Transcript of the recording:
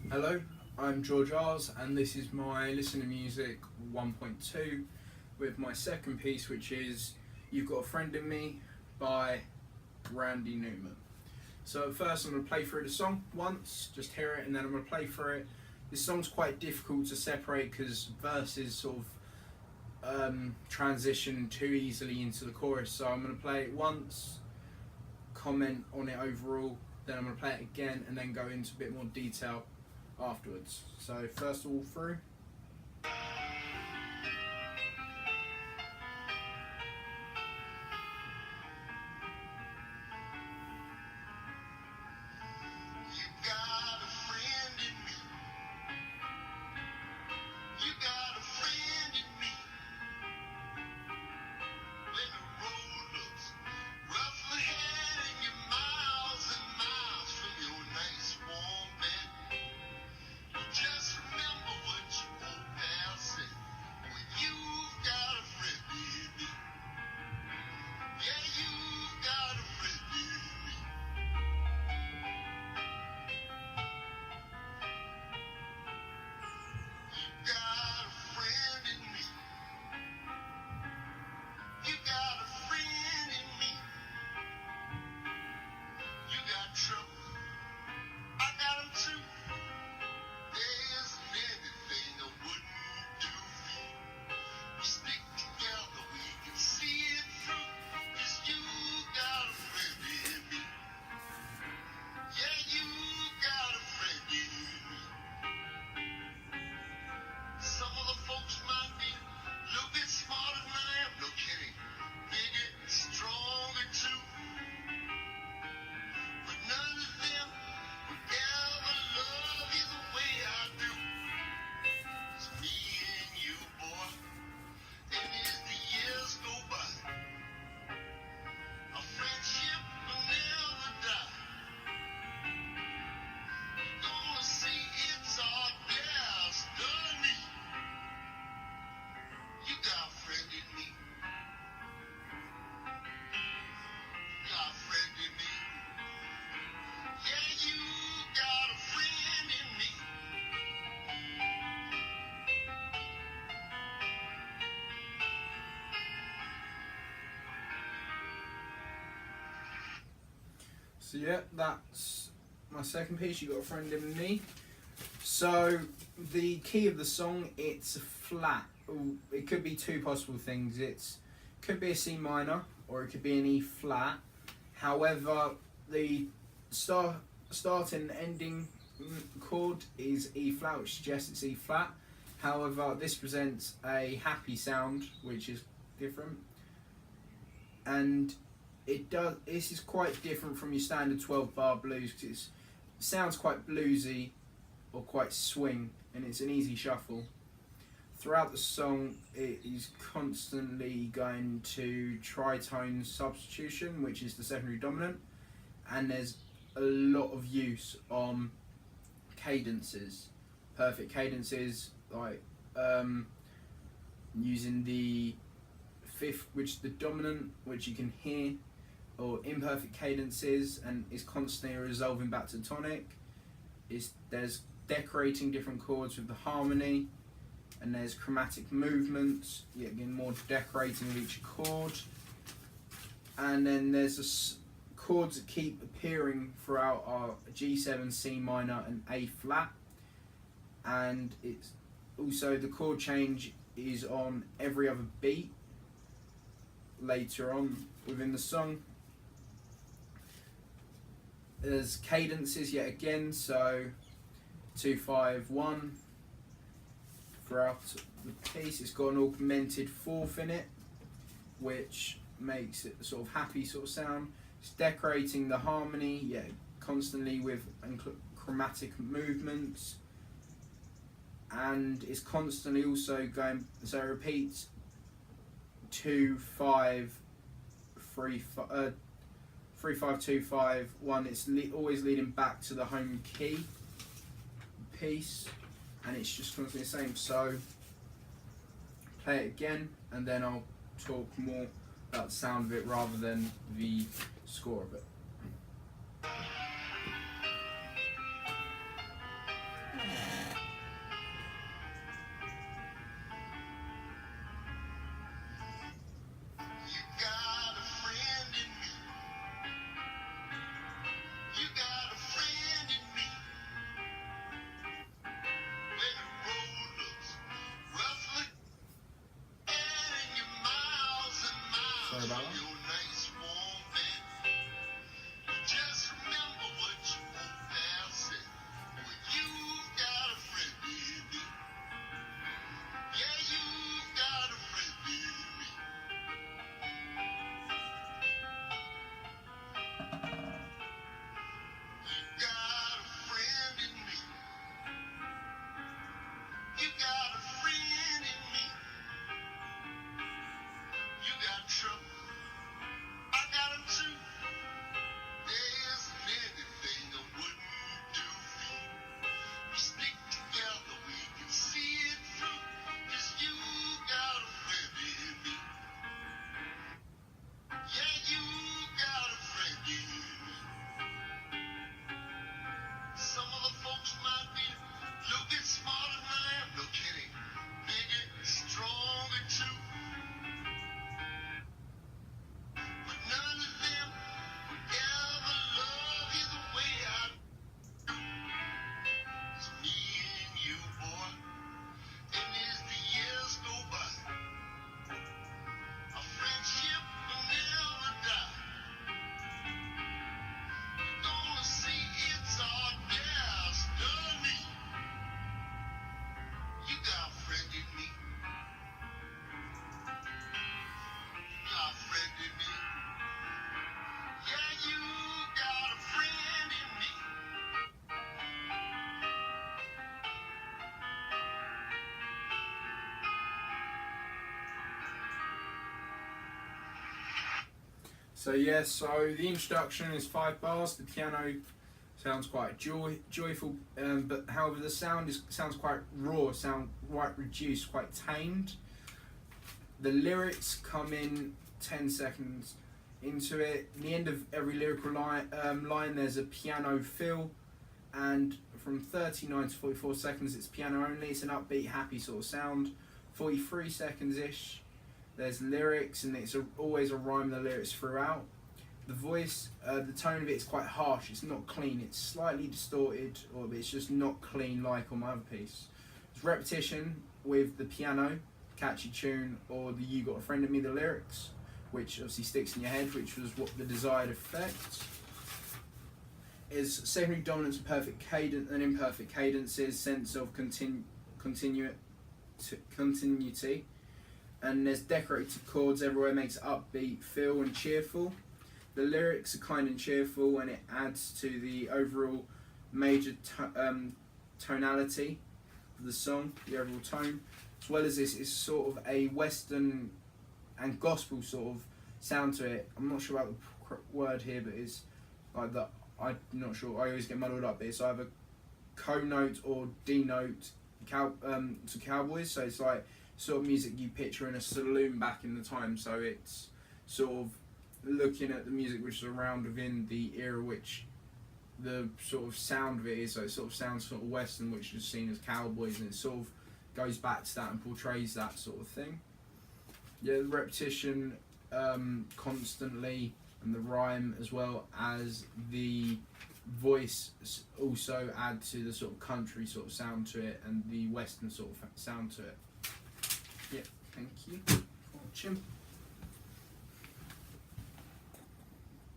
Hello, I'm George Ars, and this is my Listen to Music 1.2 with my second piece, which is You've Got a Friend in Me by Randy Newman. So, first, I'm going to play through the song once, just hear it, and then I'm going to play through it. This song's quite difficult to separate because verses sort of transition too easily into the chorus. So, I'm going to play it once, comment on it overall, then I'm going to play it again, and then go into a bit more detail afterwards. So first of all through. So yeah, that's my second piece. You Got a Friend in Me. So the key of the song, it's a flat. It could be two possible things. It could be a C minor or it could be an E flat. However, the start and ending chord is E flat, which suggests it's E flat. However, this presents a happy sound, which is different, and it does. This is quite different from your standard 12-bar blues because it sounds quite bluesy or quite swing, and it's an easy shuffle. Throughout the song, it is constantly going to tritone substitution, which is the secondary dominant, and there's a lot of use on cadences, perfect cadences, like using the fifth, which is the dominant, which you can hear, or imperfect cadences, and is constantly resolving back to tonic. There's decorating different chords with the harmony, and there's chromatic movements, yet again more decorating of each chord, and then there's chords that keep appearing throughout our G7, C minor, and A flat, and it's also the chord change is on every other beat later on within the song. There's cadences yet again, so 2-5-1 throughout the piece. It's got an augmented fourth in it, which makes it a sort of happy sort of sound. It's decorating the harmony, yeah, constantly with chromatic movements, and it's constantly also going. So it repeats 2-5-3-5. 3-5-2-5-1. It's always leading back to the home key piece, and it's just constantly the same. So play it again, and then I'll talk more about the sound of it rather than the score of it. might be a little bit smarter than I am. No kidding. Bigger, stronger too. But none of them would ever love you the way I do. It's me and you, boy. And as the years go by, our friendship will never die. You're gonna see it's our destiny. You got a friend in me. You got a friend in me. Yeah, you got a friend in me. So yeah, so the introduction is 5 bars. The piano sounds quite joyful, but however the sound sounds quite raw, sound quite reduced, quite tamed. The lyrics come in 10 seconds into it. At the end of every lyrical line there's a piano fill, and from 39 to 44 seconds it's piano only. It's an upbeat, happy sort of sound. 43 seconds ish, there's lyrics, and it's always a rhyme, the lyrics throughout. The voice, the tone of it is quite harsh, it's not clean, it's slightly distorted, or it's just not clean like on my other piece. It's repetition with the piano, catchy tune, or the You Got a Friend in Me, the lyrics, which obviously sticks in your head, which was what the desired effect. Is secondary dominance of perfect cadence and imperfect cadences, sense of continuity, and there's decorated chords everywhere, makes it upbeat, feel and cheerful. The lyrics are kind and cheerful, and it adds to the overall major tonality of the song, the overall tone. As well as this, is sort of a western and gospel sort of sound to it. I'm not sure about the word here, but it's like that. I'm not sure. I always get muddled up. It's either co-note or D-note to cowboys. So it's like sort of music you picture in a saloon back in the time. So it's sort of looking at the music which is around within the era which the sort of sound of it is. So it sort of sounds sort of western, which is seen as cowboys, and it sort of goes back to that and portrays that sort of thing. Yeah, the repetition constantly, and the rhyme, as well as the voice, also add to the sort of country sort of sound to it and the western sort of sound to it. Yeah, thank you for watching.